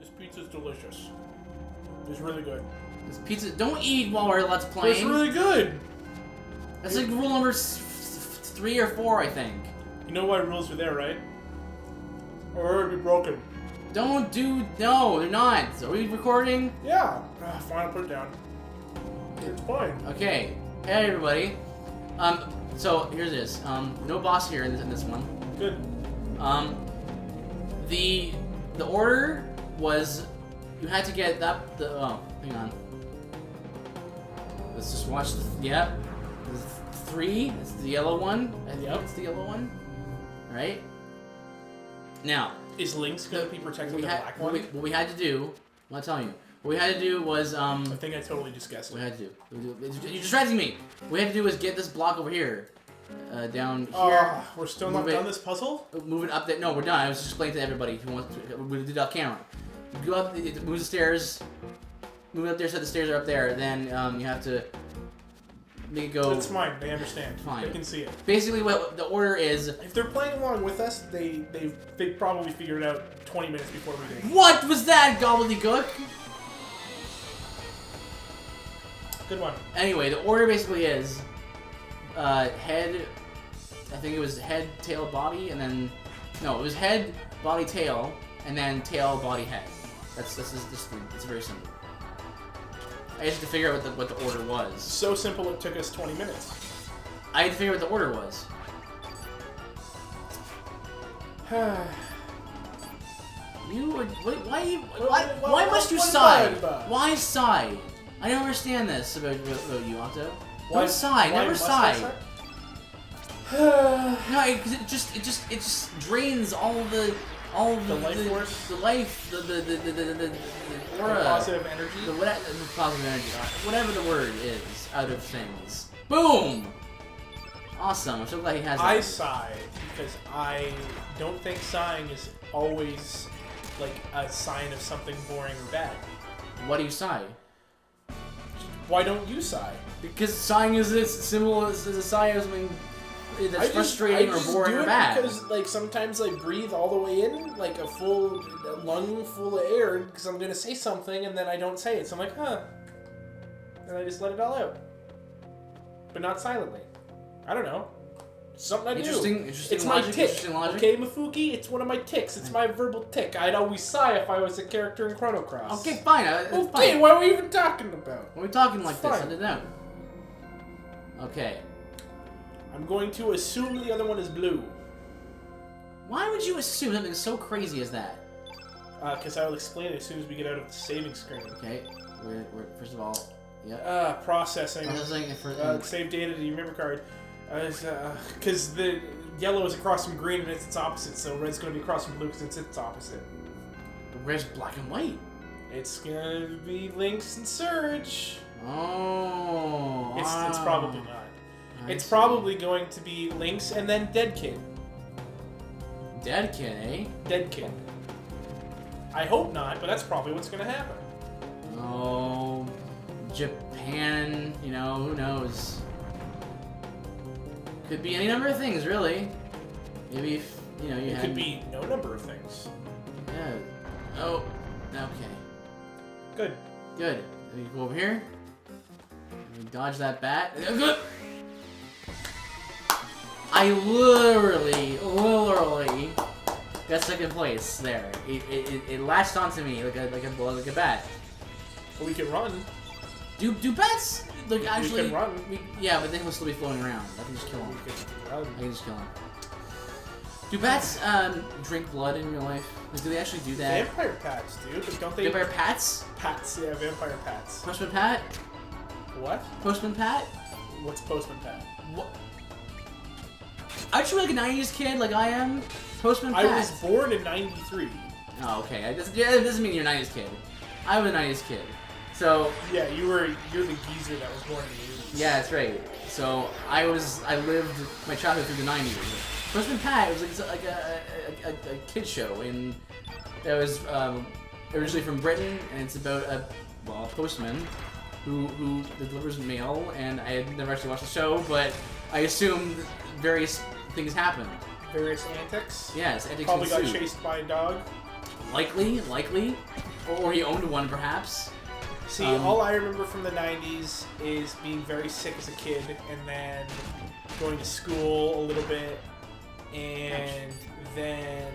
This pizza's delicious. It's really good. This pizza. Don't eat while we're Let's Playing. It's really good. That's like rule number 3 or 4, I think. You know why rules are there, right? Or it'd be broken. Don't do. No, they're not. Are we recording? Yeah. Fine, I'll put it down. It's fine. Okay. Hey, everybody. So here's this. No boss here in this one. Good. The order was you had to get that. Oh, hang on. Let's just watch. Yeah. 3. It's the yellow one. I think it's the yellow one. Right. Now. Is Link's gonna be protecting the black one? What we had to do. I'm telling you. What we had to do was I think I totally just guessed it. What we had to do. You're distracting me. What we had to do was get this block over here. Down here. We're still not done this puzzle? Move it up there. No, we're done. I was just explaining to everybody who wants to. We did it off camera. You go up, move the stairs. Move it up there so the stairs are up there. Then you have to make it go. That's fine. They understand. Fine. They can see it. Basically, what the order is. If they're playing along with us, they probably figured it out 20 minutes before we did. What was that, gobbledygook? Good one. Anyway, the order basically is head. I think it was head, tail, body, and then no, it was head, body, tail, and then tail, body, head. That's it's very simple. I just had to figure out what the order was. So simple it took us 20 minutes. I had to figure out what the order was. You would why must you sigh? Why sigh? I don't understand this about you, Otto. Don't sigh. Never sigh. No, because it just drains all the life force, the life, the aura, the positive energy, the positive energy, whatever the word is, out of things. Boom! Awesome. I'm so glad he has that. I sigh because I don't think sighing is always like a sign of something boring or bad. Why do you sigh? Why don't you sigh? Because sighing is as simple as a sigh of something that's frustrating or boring or bad. Because like sometimes I breathe all the way in, like a full lung full of air, because I'm gonna say something and then I don't say it. So I'm like, huh, and I just let it all out, but not silently. I don't know. Something I do. Interesting it's logic, my tick. Interesting logic. Okay, Mafuki, it's one of my ticks. It's my verbal tick. I'd always sigh if I was a character in Chrono Cross. Okay, fine. Okay, fine. what are we even talking about? What are we talking like It's this? fine. I don't know. Okay. I'm going to assume the other one is blue. Why would you assume something so crazy as that? Because I will explain it as soon as we get out of the saving screen. Okay. We're first of all, yeah. Processing. Save data to your memory card. Because the yellow is across from green and it's its opposite, so red's going to be across from blue because it's its opposite. But red's black and white. It's going to be Link's and Surge. Oh. It's probably not. It's probably going to be Link's and then Dead Kid. Dead Kid, eh? Dead Kid. I hope not, but that's probably what's going to happen. Oh, Japan, you know, who knows? Could be any number of things, really. Maybe if, you know, It could be no number of things. Yeah. Oh, okay. Good. Good. Let me go over here. Let me dodge that bat. I literally got second place there. It latched onto me like a bat. But we can run. Do bats actually? We can run. Yeah, but they will still be floating around. I can just kill them. We can run. I can just kill them. Do bats drink blood in real life? Like, do they actually do that? Vampire pats, dude. But don't they? Vampire pats? Pats, yeah, vampire pats. Postman Pat? What? Postman Pat? What's Postman Pat? What? Aren't you like a 90s kid like I am? Postman Pat? I was born in '93. Oh, okay. It doesn't mean you're a 90s kid. I was a 90s kid. So... Yeah, you're the geezer that was born in the 80s. Yeah, that's right. So, I lived my childhood through the 90s. Postman Pat was like a kid show that was originally from Britain, and it's about a postman who delivers mail, and I had never actually watched the show, but I assumed various things happened. Various antics? Yes, antics Probably got ensued. chased by a dog. Likely. or he owned one, perhaps. See, all I remember from the 90s is being very sick as a kid and then going to school a little bit and then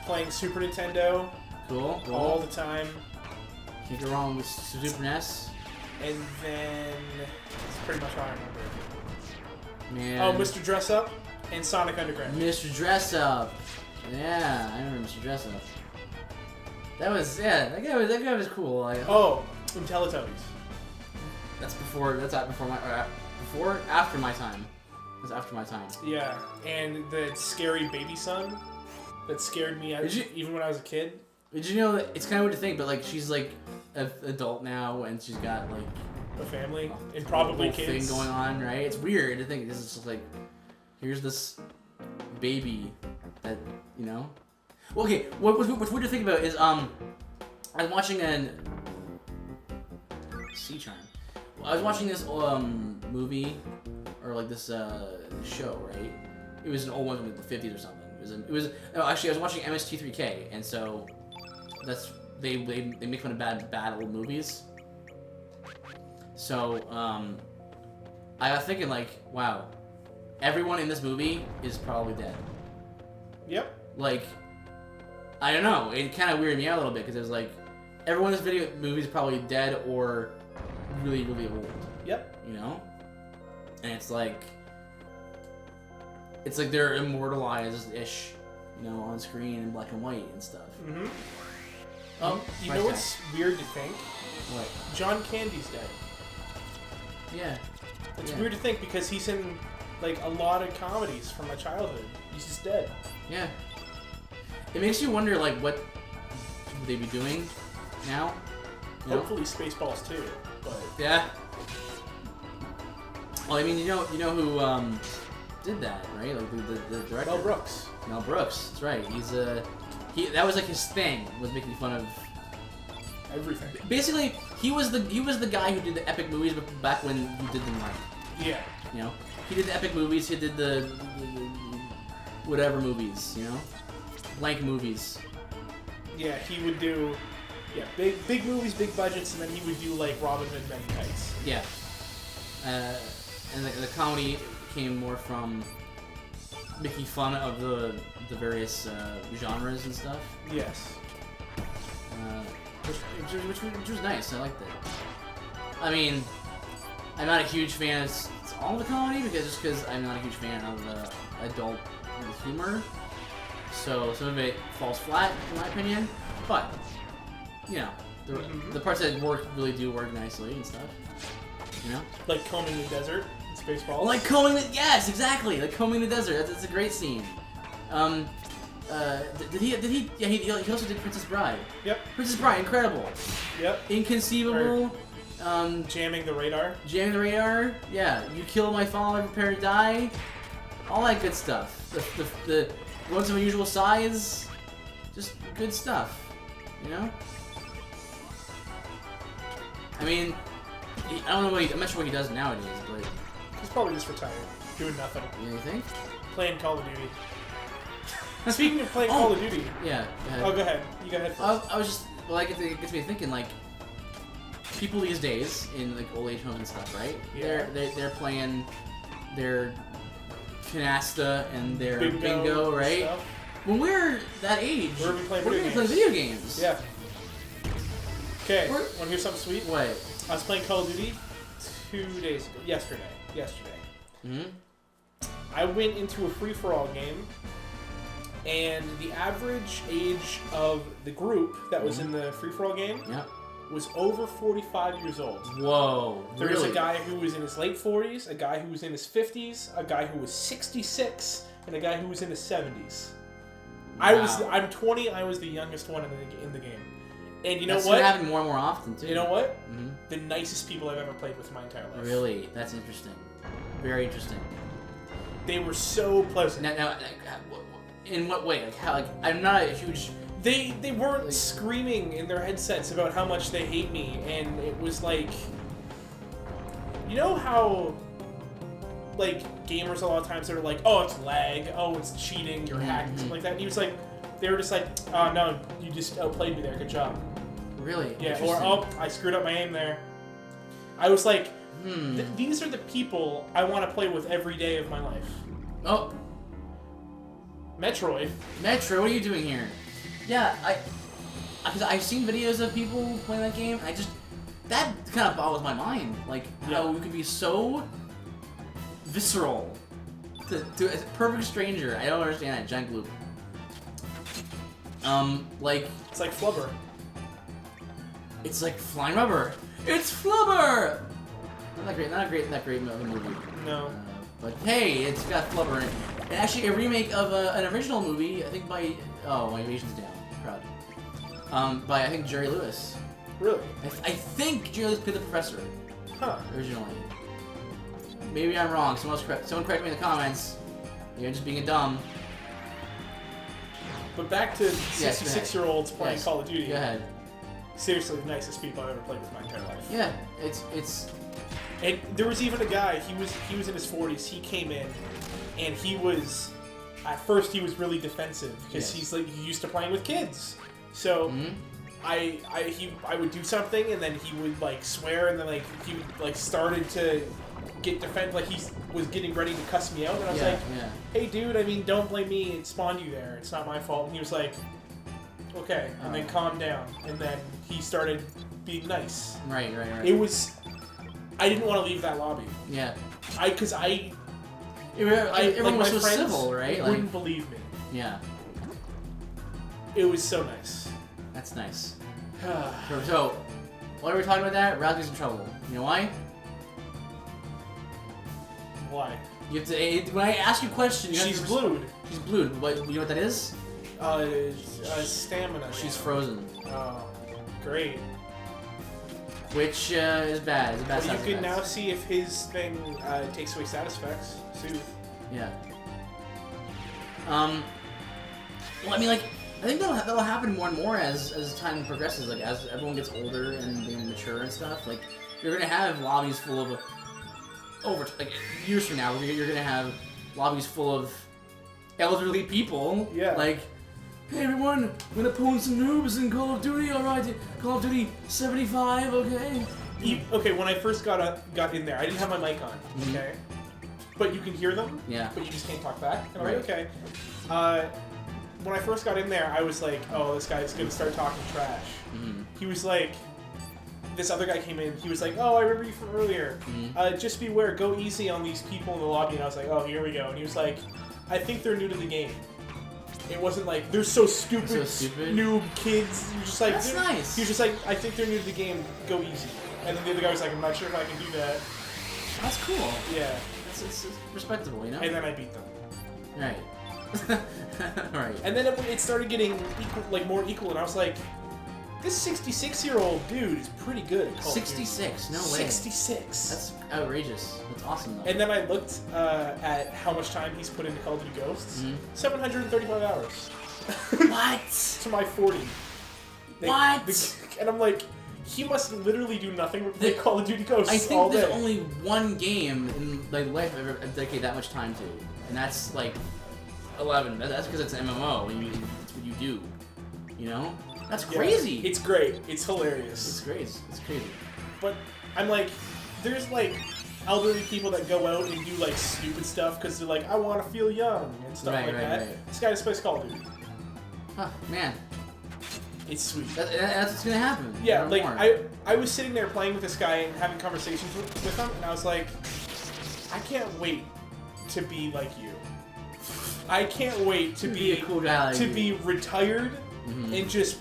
playing Super Nintendo Cool. all the time. Can't go wrong with Super NES. And then that's pretty much all I remember. Man. Oh, Mr. Dress Up and Sonic Underground. Mr. Dress Up. Yeah, I remember Mr. Dress Up. That was that guy was cool. Oh, and Teletubbies. After my time. That's after my time. Yeah, and the scary baby son that scared me even when I was a kid. Did you know that it's kind of weird to think, but like she's like an adult now and she's got like a family and probably kids thing going on, right? It's weird to think this is just like here's this baby that Well, okay, what's weird to think about is I'm watching Sea Charm. I was watching this movie or like this show, right? It was an old one from the 50s or something. Actually I was watching MST3K, and so that's they make fun of bad old movies. So I got thinking like, wow, everyone in this movie is probably dead. Yep. Like, I don't know. It kind of weirded me out a little bit because it was like everyone in this movie is probably dead or really, really old. Yep. And it's like they're immortalized-ish, on screen in black and white and stuff. Mm-hmm. You know what's weird to think? What? John Candy's dead. Yeah. It's weird to think because he's in like a lot of comedies from my childhood. He's just dead. Yeah. It makes you wonder like what would they be doing now? Hopefully Spaceballs too. But yeah. Well, I mean, you know who did that, right? Like the director. Mel Brooks. Mel Brooks. That's right. That was like his thing, was making fun of everything. Basically, he was the guy who did the epic movies back when you did them right. Yeah. He did the epic movies. He did the whatever movies. Blank movies. Yeah, he would do big movies, big budgets, and then he would do like Robin Hood Men in Tights. Yeah. And the comedy came more from making fun of the various genres and stuff. Yes. Which was nice. I liked it. I mean, I'm not a huge fan of all the comedy because I'm not a huge fan of adult humor. So some of it falls flat in my opinion. But the parts that really do work nicely and stuff. Like combing the desert in Spaceballs. Like combing the exactly. Like combing the desert. That's a great scene. Did he? Yeah, he also did Princess Bride. Yep. Princess Bride, incredible. Yep. Inconceivable. Jamming the radar. Jamming the radar. Yeah. You kill my father, prepare to die. All that good stuff. The ones of unusual size. Just good stuff. I mean, I don't know I'm not sure what he does nowadays, but he's probably just retired, doing nothing. You think? Playing Call of Duty. Speaking of playing Call of Duty. Yeah. Go ahead. Oh, go ahead. You go ahead first. I was just it gets me thinking like people these days in like old age homes and stuff, right? Yeah. They're playing their canasta and their bingo, right? Stuff. When we're that age, we're gonna be playing video games. Yeah. Okay. Want to hear something sweet? What? I was playing Call of Duty 2 days ago. Yesterday. Mm-hmm. I went into a free-for-all game, and the average age of the group that was in the free-for-all game was over 45 years old. Whoa. There was a guy who was in his late 40s, a guy who was in his 50s, a guy who was 66, and a guy who was in his 70s. Wow. I'm 20. I was the youngest one in the game. And you know what? That's happening more and more often too. You know what? Mm-hmm. The nicest people I've ever played with in my entire life. Really? That's interesting. Very interesting. They were so pleasant. Now, in what way? Like how? Like I'm not a huge. They weren't screaming in their headsets about how much they hate me, and it was like, you know how, like gamers a lot of times they're like, oh, it's lag, oh, it's cheating, you're hacking, something like that. And he was like, they were just like, oh no, you just outplayed me there, good job. Really? Yeah, or I screwed up my aim there. I was like, these are the people I want to play with every day of my life. Oh. Metroid. Metro, what are you doing here? Yeah, because I've seen videos of people playing that game. That kind of boggles my mind. Like how you can be so visceral to a perfect stranger. I don't understand that giant loop. Like it's like Flubber. It's like flying rubber. It's Flubber. Not that great of a movie. No. But hey, it's got Flubber in it. And actually, a remake of an original movie, I think by my Asian's down. Proud. By I think Jerry Lewis. Really? I think Jerry Lewis played the professor. Huh. Originally. Maybe I'm wrong. Someone correct me in the comments. You're just being a dumb. But back to 66-year-olds playing Call of Duty. Go ahead. Seriously, the nicest people I've ever played with my entire life. Yeah, it's. And there was even a guy. He was in his 40s. He came in, and he was. At first, he was really defensive because he's like used to playing with kids. So, I would do something, and then he would like swear, and then like he would like started to get like he was getting ready to cuss me out, and I was like, "Hey, dude, I mean, don't blame me. It spawned you there. It's not my fault." And he was like, "Okay," and then calmed down, and then he started being nice. Right. It was. I didn't want to leave that lobby. Yeah. Everyone was so civil, right? Wouldn't believe me. Yeah. It was so nice. That's nice. So, while we were talking about that, Raspberry's in trouble. You know why? Why? You have to. When I ask you questions, she's blued. She's blued. But you know what that is? Stamina. She's frozen. Oh, great. Which is bad. It's a bad. Well, you can now see if his thing takes away status effects. Soothe. Yeah. Well, I mean, like, I think that'll happen more and more as time progresses. Like, as everyone gets older and they mature and stuff. Like, you're gonna have lobbies full of years from now. You're gonna have lobbies full of elderly people. Yeah. Like, hey everyone, I'm gonna pull in some noobs in Call of Duty. All right, Call of Duty 75. Okay. Okay. When I first got in there, I didn't have my mic on. Okay. But you can hear them. Yeah. But you just can't talk back. And I'm Right. like, okay. When I first got in there, I was like, oh, this guy's gonna start talking trash. He was like, this other guy came in. He was like, oh, I remember you from earlier. Just beware, go easy on these people in the lobby. And I was like, oh, here we go. And he was like, I think they're new to the game. It wasn't like, they're so stupid, noob kids. You're just like, that's nice. He was just like, I think they're new to the game, go easy. And then the other guy was like, I'm not sure if I can do that. That's cool. Yeah. It's respectable, you know? And then I beat them. Right. Right. And then it started getting more equal, and I was like, this 66-year-old dude is pretty good at Call of Duty. 66? No way. 66. That's outrageous. That's awesome, though. And then I looked at how much time he's put into Call of Duty Ghosts. 735 hours. What? To my 40. What? And I'm like, he must literally do nothing but play Call of Duty Ghosts I all think day. there's only one game in like life I've ever dedicated that much time to, and that's like 11. That's because it's an MMO, and it's what you do. You know? That's crazy. Yeah, it's great. It's hilarious. It's great. It's crazy. But I'm like, there's like elderly people that go out and do like stupid stuff because they're like, I want to feel young and stuff like that. Right. This guy just plays Call of Duty. Huh, man. It's sweet. That's what's gonna happen. Yeah, like I was sitting there playing with this guy and having conversations with him, and I was like, I can't wait to be like you. I can't wait to be a cool guy like be retired and just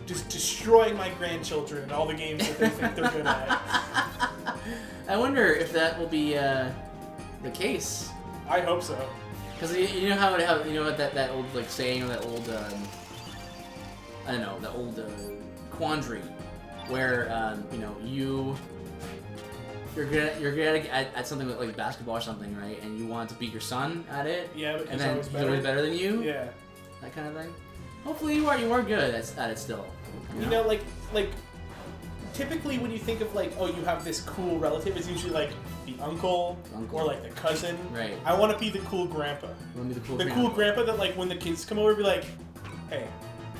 destroying my grandchildren and all the games that they think they're good at. I wonder if that will be the case. I hope so. Because you know how you know what that old like saying, or that old I don't know, that old quandary where you know you're good at something like basketball or something, right? And you want to beat your son at it. Yeah, but and then he's always better than you. Yeah, that kind of thing. Hopefully you are good at it still. You know, like typically when you think of like, oh, you have this cool relative, it's usually like the uncle. Or like the cousin. Right. I want to be the cool grandpa. You want to be the cool grandpa that like when the kids come over, be like, hey,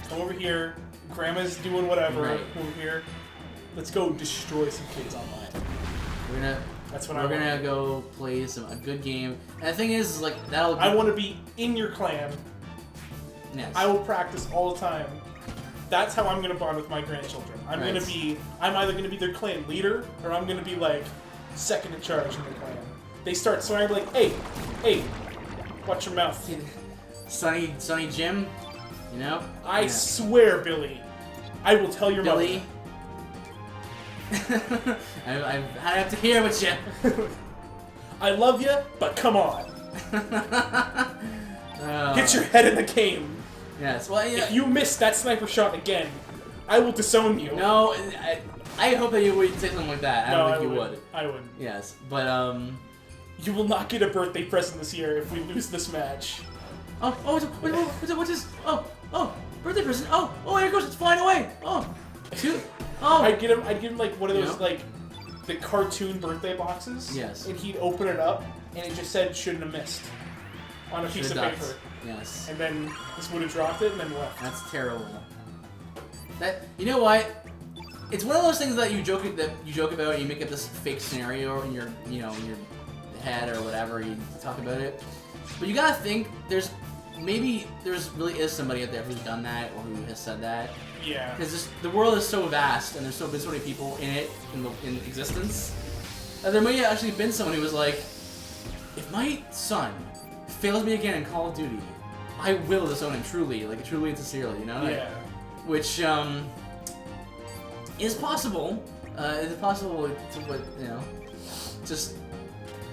come over here. Grandma's doing whatever. Right. We're here. Let's go destroy some kids online. That's what we're gonna go play a good game. And the thing is, like, that'll. I want to be in your clan. Yes. I will practice all the time. That's how I'm gonna bond with my grandchildren. I'm either gonna be their clan leader, or I'm gonna be like second in charge in the clan. They start swearing like, hey, watch your mouth. Sonny Jim, you know? I swear, Billy, I will tell your Billy. I've had to hear with you. I love you, but come on. Get your head in the game. Yes, well, yeah. If you miss that sniper shot again, I will disown you. No, I hope that you would say something like that. I don't think you would. I wouldn't. Yes, but you will not get a birthday present this year if we lose this match. What's this? Oh, birthday present. Oh, here it goes. It's flying away. I'd get him like one of those like the cartoon birthday boxes. Yes. And he'd open it up, and it just said "shouldn't have missed" on a piece of paper. Yes. And then this would have dropped it and then left. That's terrible. You know what? It's one of those things that you joke about. You make up this fake scenario in your in your head or whatever. You talk about it, but you gotta think there's really is somebody out there who's done that or who has said that. Yeah. Because the world is so vast and there's so many people in it in existence. There may have actually been someone who was like, if my son fails me again in Call of Duty, I will disown him truly and sincerely, you know? Yeah. Which is possible. It's possible to what just.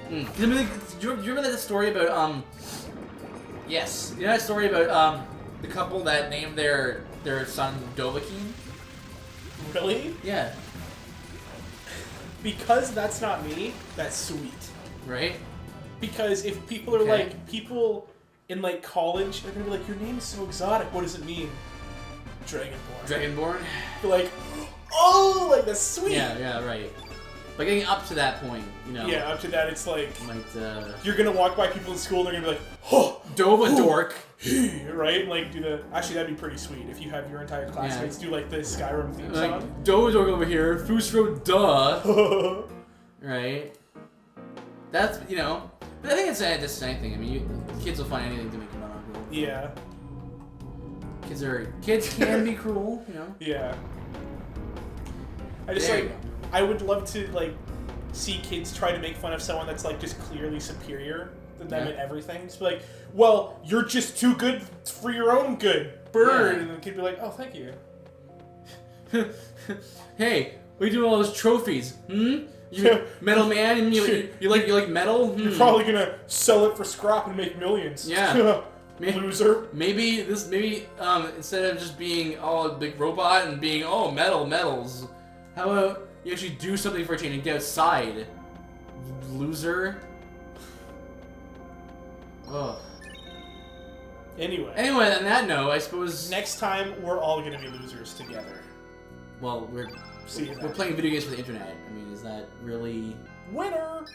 Cause I mean, do you remember that story about Yes, you know that story about the couple that named their son Dovahkiin? Really? Yeah. Because that's not me, that's sweet. Right? Because if people are like, people in like college, they're gonna be like, your name is so exotic, what does it mean? Dragonborn. Dragonborn? They're like, oh, like that's sweet. Yeah, right. But getting up to that point, Yeah, up to that, it's like, might, you're gonna walk by people in school, and they're gonna be like, oh, Dova dork. Right? Like, actually, that'd be pretty sweet if you have your entire classmates do like the Skyrim theme song. Like, Dova dork over here, Fusro duh. Right? That's, but I think it's the same thing. I mean, kids will find anything to make fun of. Yeah. Kids can be cruel, Yeah. I just I would love to like see kids try to make fun of someone that's like just clearly superior than them in everything. Just be like, well, you're just too good for your own good. Bird. And the kid be like, oh, thank you. Hey, what are you doing with all those trophies? You metal man? And you like metal? You're probably gonna sell it for scrap and make millions. Yeah. Loser. Maybe instead of just being a big robot and being metals, how about you actually do something for a change and get outside, loser? Ugh. Anyway, on that note, I suppose next time we're all gonna be losers together. Well, we're playing video games for the internet. I mean, is that really winner?